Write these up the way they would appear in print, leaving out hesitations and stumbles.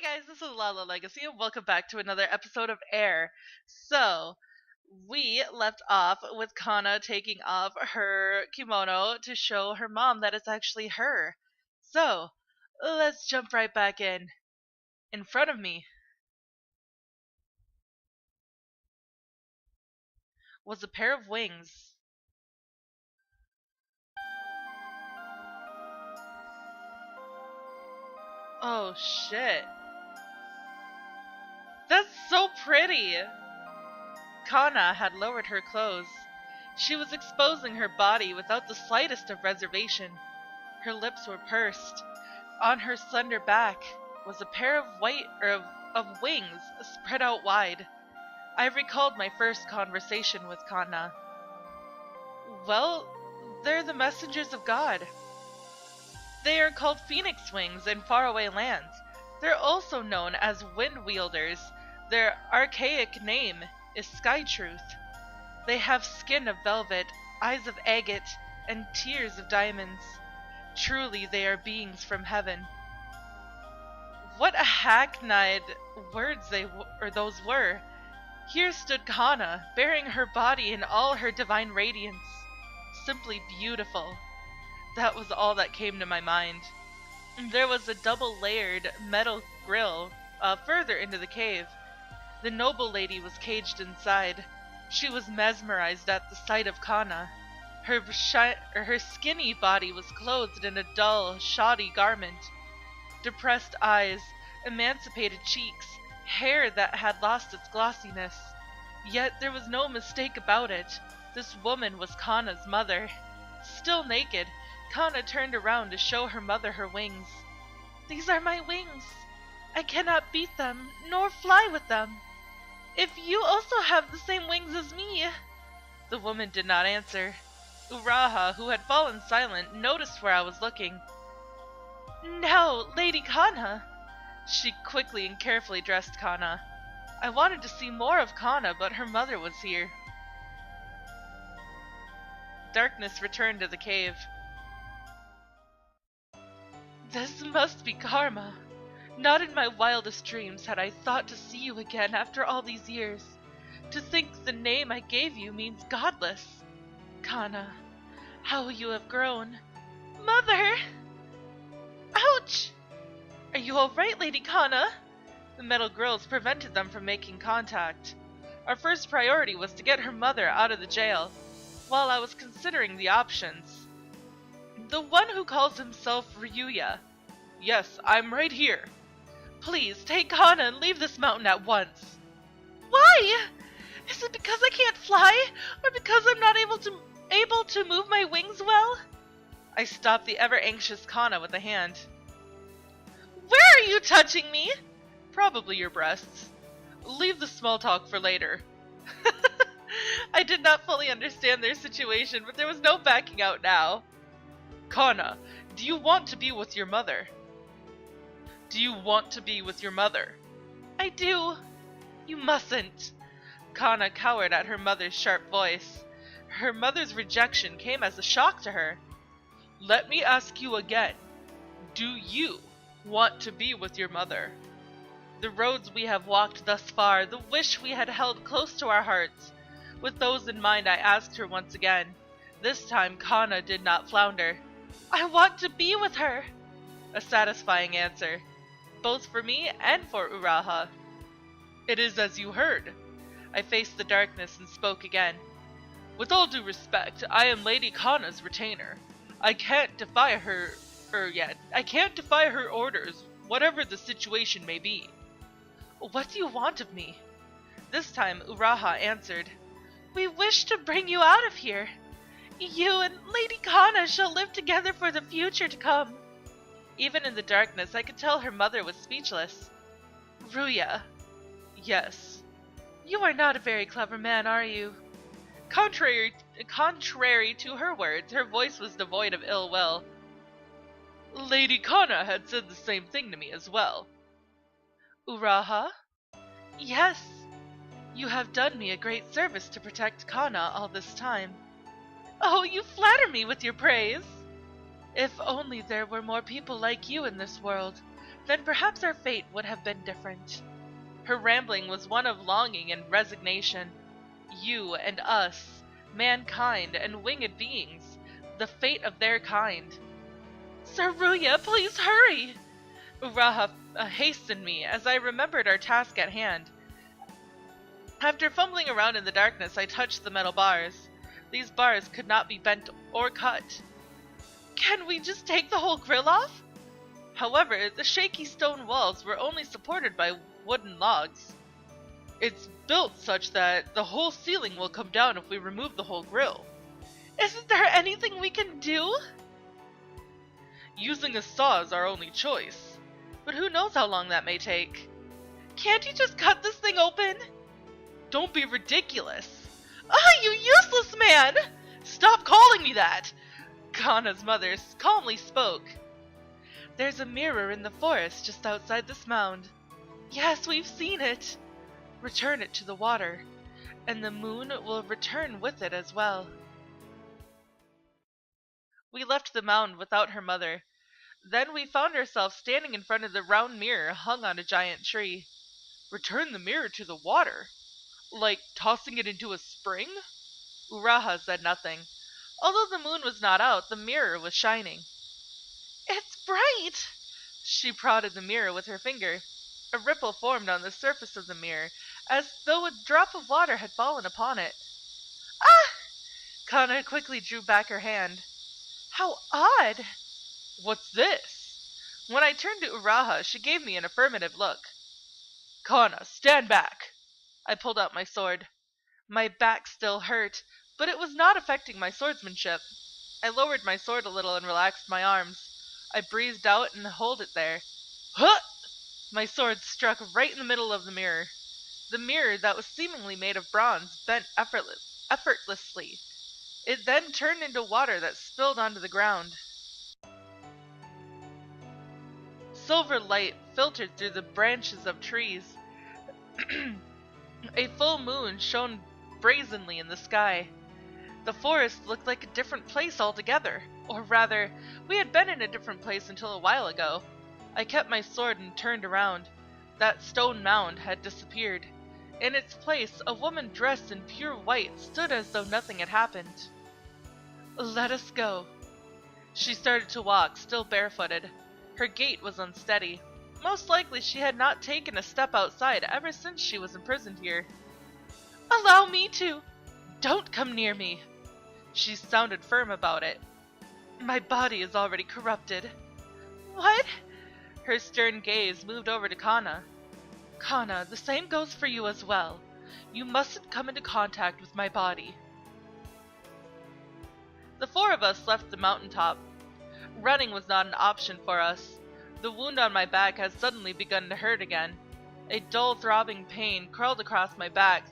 guys, this is Lala Legacy, and welcome back to another episode of Air. So, we left off with Kanna taking off her kimono to show her mom that it's actually her. So, let's jump right back in. In front of me was a pair of wings. Oh shit. That's so pretty! Kanna had lowered her clothes. She was exposing her body without the slightest of reservation. Her lips were pursed. On her slender back was a pair of wings spread out wide. I recalled my first conversation with Kanna. Well, they're the messengers of God. They are called phoenix wings in faraway lands. They're also known as wind wielders. Their archaic name is Sky Truth. They have skin of velvet, eyes of agate, and tears of diamonds. Truly they are beings from heaven. What a hackneyed words those were. Here stood Kanna, bearing her body in all her divine radiance. Simply beautiful. That was all that came to my mind. There was a double-layered metal grill further into the cave. The noble lady was caged inside. She was mesmerized at the sight of Kanna. Her skinny body was clothed in a dull, shoddy garment. Depressed eyes, emancipated cheeks, hair that had lost its glossiness. Yet there was no mistake about it. This woman was Kanna's mother. Still naked, Kanna turned around to show her mother her wings. "These are my wings. I cannot beat them, nor fly with them. If you also have the same wings as me." The woman did not answer. Uraha, who had fallen silent, noticed where I was looking. "Now, Lady Kanna." She quickly and carefully dressed Kanna. I wanted to see more of Kanna, but her mother was here. Darkness returned to the cave. This must be karma. Not in my wildest dreams had I thought to see you again after all these years. To think the name I gave you means godless. Kanna, how you have grown. Mother! Ouch! Are you alright, Lady Kanna? The metal grills prevented them from making contact. Our first priority was to get her mother out of the jail, while I was considering the options. The one who calls himself Ryuya. Yes, I'm right here. Please, take Kanna and leave this mountain at once. Why? Is it because I can't fly? Or because I'm not able to move my wings well? I stopped the ever-anxious Kanna with a hand. Where are you touching me? Probably your breasts. Leave the small talk for later. I did not fully understand their situation, but there was no backing out now. Kanna, do you want to be with your mother? Do you want to be with your mother? I do. You mustn't. Kanna cowered at her mother's sharp voice. Her mother's rejection came as a shock to her. Let me ask you again. Do you want to be with your mother? The roads we have walked thus far, the wish we had held close to our hearts. With those in mind, I asked her once again. This time, Kanna did not flounder. I want to be with her. A satisfying answer, both for me and for Uraha. It is as you heard. I faced the darkness and spoke again. With all due respect, I am Lady Kanna's retainer. I can't defy her orders, whatever the situation may be. What do you want of me? This time Uraha answered. We wish to bring you out of here. You and Lady Kanna shall live together for the future to come. Even in the darkness, I could tell her mother was speechless. Ryuya. Yes. You are not a very clever man, are you? Contrary to her words, her voice was devoid of ill will. Lady Kanna had said the same thing to me as well. Uraha? Yes. You have done me a great service to protect Kanna all this time. Oh, you flatter me with your praise. If only there were more people like you in this world. then perhaps our fate would have been different. Her rambling was one of longing and resignation. You and us, mankind and winged beings, the fate of their kind. Saruya, please hurry! Uraha hastened me as I remembered our task at hand. After fumbling around in the darkness, I touched the metal bars. These bars could not be bent or cut. Can we just take the whole grill off? However, the shaky stone walls were only supported by wooden logs. It's built such that the whole ceiling will come down if we remove the whole grill. Isn't there anything we can do? Using a saw is our only choice, but who knows how long that may take. Can't you just cut this thing open? Don't be ridiculous. Ah, you useless man! Stop calling me that! Kanna's mother calmly spoke. There's a mirror in the forest just outside this mound. Yes, we've seen it. Return it to the water, and the moon will return with it as well. We left the mound without her mother. Then we found ourselves standing in front of the round mirror hung on a giant tree. Return the mirror to the water? Like tossing it into a spring? Uraha said nothing. Although the moon was not out, the mirror was shining. It's bright! She prodded the mirror with her finger. A ripple formed on the surface of the mirror, as though a drop of water had fallen upon it. Ah! Kanna quickly drew back her hand. How odd! What's this? When I turned to Uraha, she gave me an affirmative look. Kanna, stand back! I pulled out my sword. My back still hurt, but it was not affecting my swordsmanship. I lowered my sword a little and relaxed my arms. I breathed out and held it there. Huh! My sword struck right in the middle of the mirror. The mirror, that was seemingly made of bronze, bent effortlessly. It then turned into water that spilled onto the ground. Silver light filtered through the branches of trees. A full moon shone brazenly in the sky. The forest looked like a different place altogether. Or rather, we had been in a different place until a while ago. I kept my sword and turned around. That stone mound had disappeared. In its place, a woman dressed in pure white stood as though nothing had happened. Let us go. She started to walk, still barefooted. Her gait was unsteady. Most likely she had not taken a step outside ever since she was imprisoned here. Allow me to. Don't come near me. She sounded firm about it. My body is already corrupted. What? Her stern gaze moved over to Kanna. Kanna, the same goes for you as well. You mustn't come into contact with my body. The four of us left the mountaintop. Running was not an option for us. The wound on my back had suddenly begun to hurt again. A dull throbbing pain crawled across my back,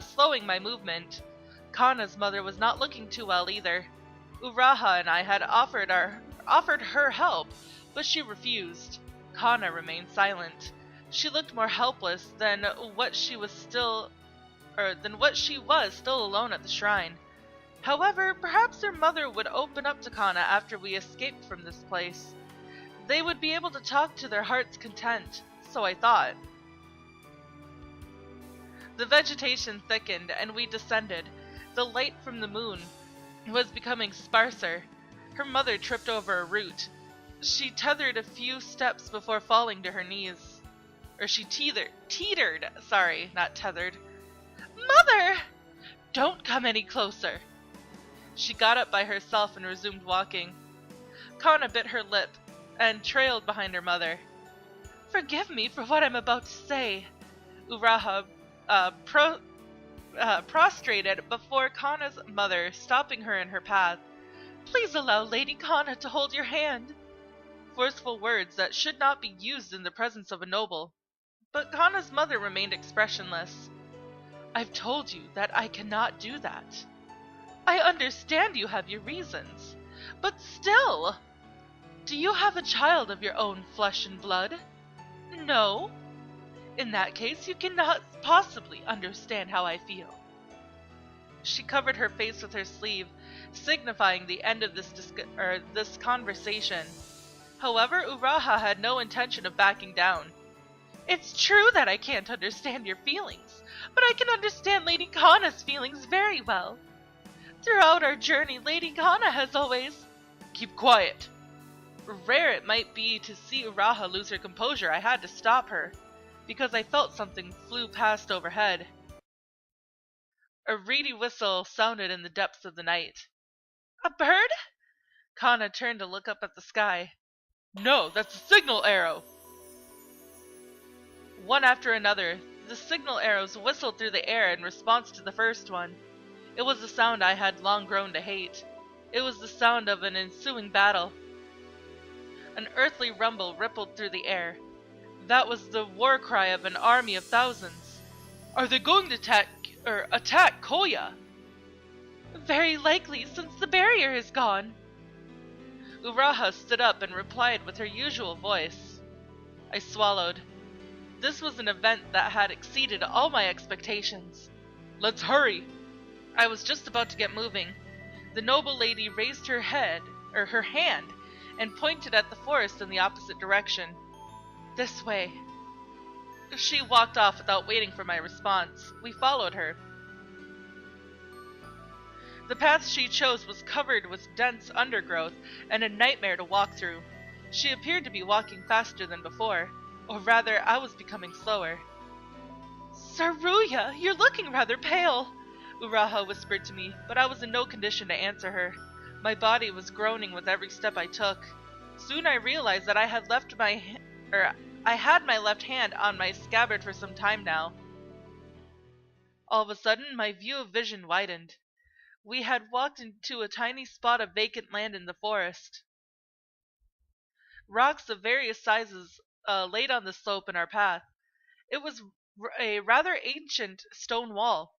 slowing my movement. Kanna's mother was not looking too well either. Uraha and I had offered her help, but she refused. Kanna remained silent. She looked more helpless than what she was still alone at the shrine. However, perhaps her mother would open up to Kanna after we escaped from this place. They would be able to talk to their heart's content, so I thought. The vegetation thickened and we descended. The light from the moon was becoming sparser. Her mother tripped over a root. She teetered a few steps before falling to her knees. Or she teetered. Sorry, not tethered. Mother! Don't come any closer. She got up by herself and resumed walking. Kanna bit her lip and trailed behind her mother. Forgive me for what I'm about to say. Uraha prostrated before Kanna's mother, stopping her in her path. Please allow Lady Kanna to hold your hand. Forceful words that should not be used in the presence of a noble. But Kanna's mother remained expressionless. I've told you that I cannot do that. I understand you have your reasons, but still. Do you have a child of your own flesh and blood? No? In that case, you cannot possibly understand how I feel. She covered her face with her sleeve, signifying the end of this conversation. However, Uraha had no intention of backing down. It's true that I can't understand your feelings, but I can understand Lady Kanna's feelings very well. Throughout our journey, Lady Kanna has always... Keep quiet. Rare it might be to see Uraha lose her composure, I had to stop her, because I felt something flew past overhead. A reedy whistle sounded in the depths of the night. A bird? Kanna turned to look up at the sky. No, that's a signal arrow! One after another, the signal arrows whistled through the air in response to the first one. It was a sound I had long grown to hate. It was the sound of an ensuing battle. An earthly rumble rippled through the air. That was the war cry of an army of thousands. Are they going to attack Koya? Very likely, since the barrier is gone. Uraha stood up and replied with her usual voice. I swallowed. This was an event that had exceeded all my expectations. Let's hurry! I was just about to get moving. The noble lady raised her hand, and pointed at the forest in the opposite direction. This way. She walked off without waiting for my response. We followed her. The path she chose was covered with dense undergrowth and a nightmare to walk through. She appeared to be walking faster than before, or rather, I was becoming slower. Saruya, you're looking rather pale, Uraha whispered to me, but I was in no condition to answer her. My body was groaning with every step I took. Soon I realized that I had my left hand on my scabbard for some time now. All of a sudden, my view of vision widened. We had walked into a tiny spot of vacant land in the forest. Rocks of various sizes laid on the slope in our path. It was a rather ancient stone wall.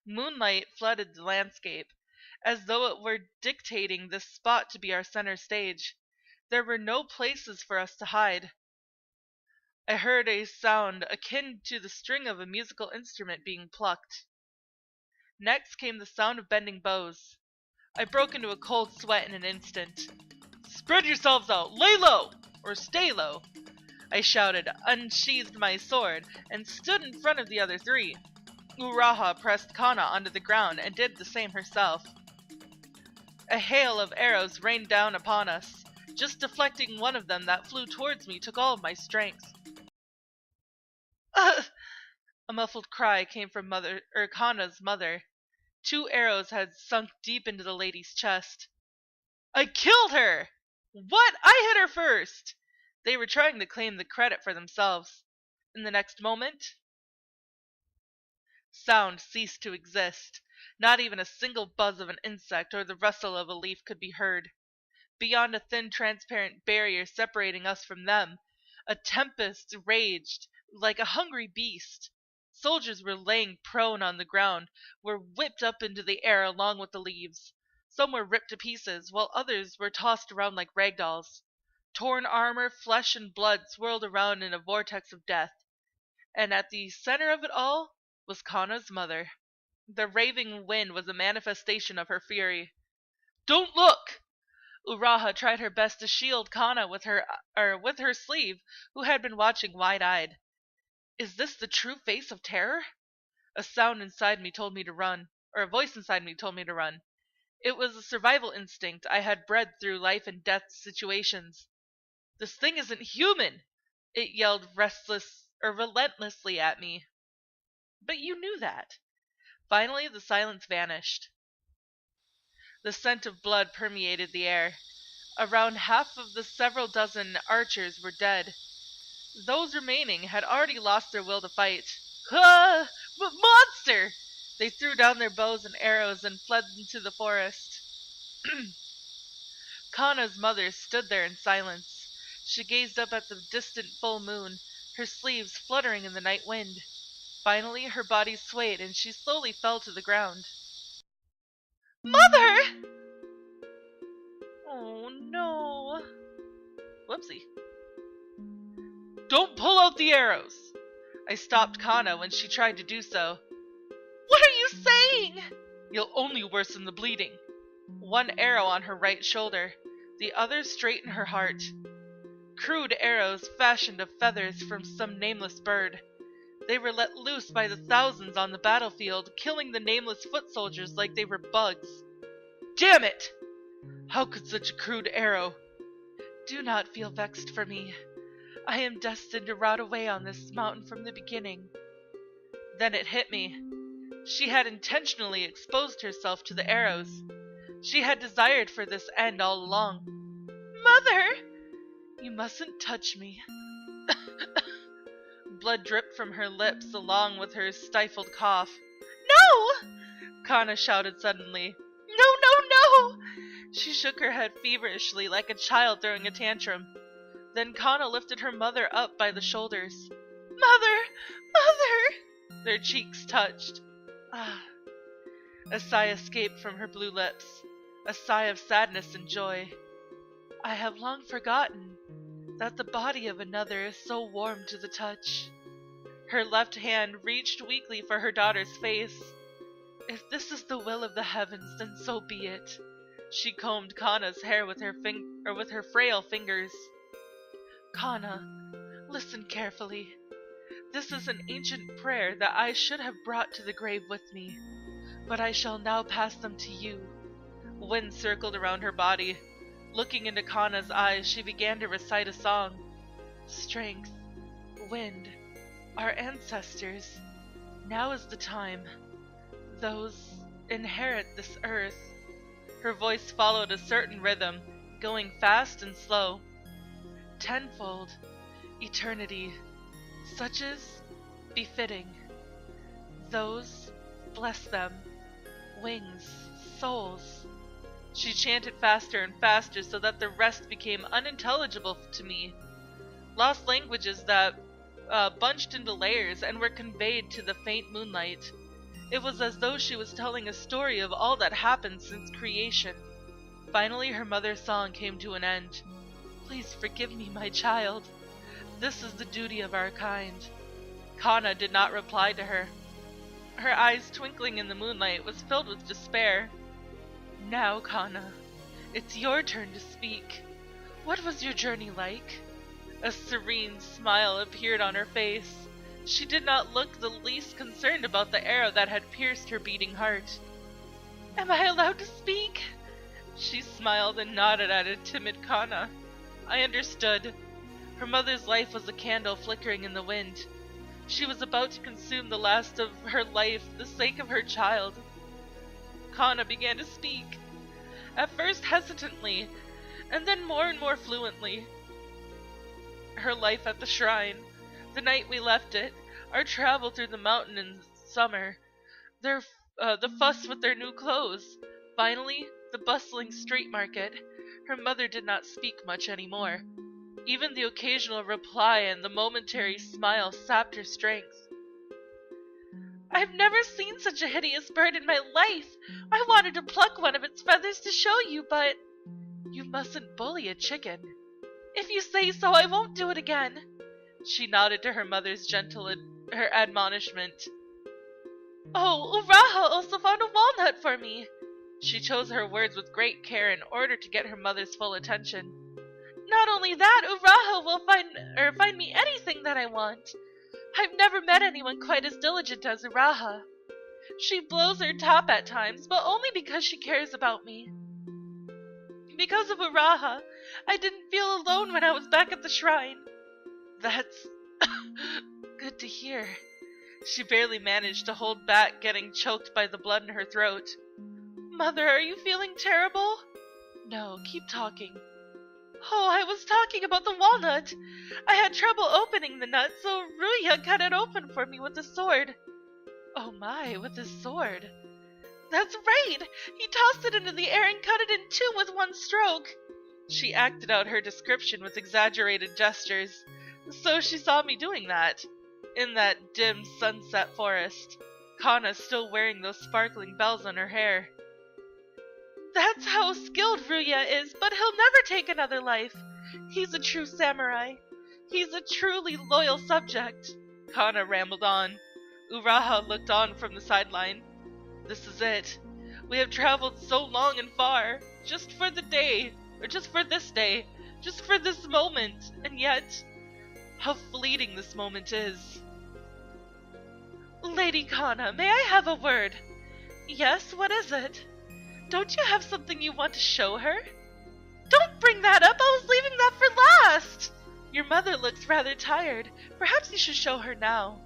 Moonlight flooded the landscape, as though it were dictating this spot to be our center stage. There were no places for us to hide. I heard a sound akin to the string of a musical instrument being plucked. Next came the sound of bending bows. I broke into a cold sweat in an instant. Spread yourselves out! Lay low! Or stay low! I shouted, unsheathed my sword, and stood in front of the other three. Uraha pressed Kanna onto the ground and did the same herself. A hail of arrows rained down upon us. Just deflecting one of them that flew towards me took all of my strength. A muffled cry came from Kanna's mother. 2 arrows had sunk deep into the lady's chest. I killed her! What? I hit her first! They were trying to claim the credit for themselves. In the next moment, sound ceased to exist. Not even a single buzz of an insect or the rustle of a leaf could be heard. Beyond a thin, transparent barrier separating us from them, a tempest raged like a hungry beast. Soldiers were laying prone on the ground, were whipped up into the air along with the leaves. Some were ripped to pieces, while others were tossed around like rag dolls. Torn armor, flesh, and blood swirled around in a vortex of death. And at the center of it all was Kanna's mother. The raving wind was a manifestation of her fury. Don't look! Uraha tried her best to shield Kanna with her sleeve, who had been watching wide-eyed. Is this the true face of terror? A sound inside me told me to run, or a voice inside me told me to run. It was a survival instinct I had bred through life and death situations. This thing isn't human! It yelled relentlessly at me. But you knew that. Finally, the silence vanished. The scent of blood permeated the air. Around half of the several dozen archers were dead. Those remaining had already lost their will to fight. Ah! Monster! They threw down their bows and arrows and fled into the forest. Kanna's mother stood there in silence. She gazed up at the distant full moon, her sleeves fluttering in the night wind. Finally, her body swayed and she slowly fell to the ground. Mother! Oh no. Whoopsie. Don't pull out the arrows! I stopped Kanna when she tried to do so. What are you saying? You'll only worsen the bleeding. One arrow on her right shoulder, the other straight in her heart. crude arrows fashioned of feathers from some nameless bird. They were let loose by the thousands on the battlefield, killing the nameless foot soldiers like they were bugs. Damn it! How could such a crude arrow? Do not feel vexed for me. I am destined to rot away on this mountain from the beginning. Then it hit me. She had intentionally exposed herself to the arrows. She had desired for this end all along. Mother! You mustn't touch me. Blood dripped from her lips along with her stifled cough. No! Kanna shouted suddenly. No, no, no! She shook her head feverishly like a child throwing a tantrum. Then Kanna lifted her mother up by the shoulders. Mother! Mother! Their cheeks touched. Ah. A sigh escaped from her blue lips, a sigh of sadness and joy. I have long forgotten that the body of another is so warm to the touch. Her left hand reached weakly for her daughter's face. If this is the will of the heavens, then so be it. She combed Kanna's hair with her frail fingers. Kanna, listen carefully. This is an ancient prayer that I should have brought to the grave with me, but I shall now pass them to you. Wind circled around her body. Looking into Kanna's eyes, she began to recite a song. Strength, wind, our ancestors. Now is the time. Those inherit this earth. Her voice followed a certain rhythm, going fast and slow. Tenfold, eternity, such is befitting. Those, bless them, wings, souls. She chanted faster and faster so that the rest became unintelligible to me. Lost languages that bunched into layers and were conveyed to the faint moonlight. It was as though she was telling a story of all that happened since creation. Finally, her mother's song came to an end. Please forgive me, my child. This is the duty of our kind. Kanna did not reply to her. Her eyes twinkling in the moonlight was filled with despair. Now, Kanna, it's your turn to speak. What was your journey like? A serene smile appeared on her face. She did not look the least concerned about the arrow that had pierced her beating heart. Am I allowed to speak? She smiled and nodded at a timid Kanna. I understood. Her mother's life was a candle flickering in the wind. She was about to consume the last of her life for the sake of her child. Kanna began to speak, at first hesitantly, and then more and more fluently. Her life at the shrine, the night we left it, our travel through the mountain in summer, the fuss with their new clothes, finally, the bustling street market. Her mother did not speak much anymore. Even the occasional reply and the momentary smile sapped her strength. I've never seen such a hideous bird in my life. I wanted to pluck one of its feathers to show you, but you mustn't bully a chicken. If you say so, I won't do it again. She nodded to her mother's gentle her admonishment. Oh, Uraha also found a walnut for me. She chose her words with great care in order to get her mother's full attention. Not only that, Uraha will find me anything that I want. I've never met anyone quite as diligent as Uraha. She blows her top at times, but only because she cares about me. Because of Uraha, I didn't feel alone when I was back at the shrine. That's good to hear. She barely managed to hold back, getting choked by the blood in her throat. Mother, are you feeling terrible? No, keep talking. Oh, I was talking about the walnut. I had trouble opening the nut, so Ruya cut it open for me with a sword. Oh my, with his sword. That's right! He tossed it into the air and cut it in two with one stroke. She acted out her description with exaggerated gestures. So she saw me doing that. In that dim sunset forest. Kanna still wearing those sparkling bells on her hair. That's how skilled Ruya is, but he'll never take another life. He's a true samurai. He's a truly loyal subject. Kanna rambled on. Uraha looked on from the sideline. This is it. We have traveled so long and far, just for this day, just for this moment, and yet, how fleeting this moment is. Lady Kanna, may I have a word? Yes, what is it? Don't you have something you want to show her? Don't bring that up, I was leaving that for last! Your mother looks rather tired. Perhaps you should show her now.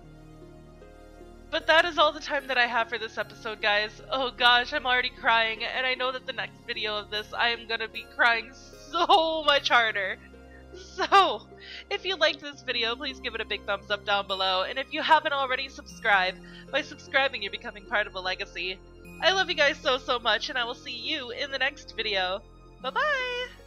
But that is all the time that I have for this episode, guys. Oh gosh, I'm already crying, and I know that the next video of this, I am gonna be crying so much harder. So, if you liked this video, please give it a big thumbs up down below, and if you haven't already, subscribe. By subscribing, you're becoming part of a legacy. I love you guys so much, and I will see you in the next video. Bye-bye!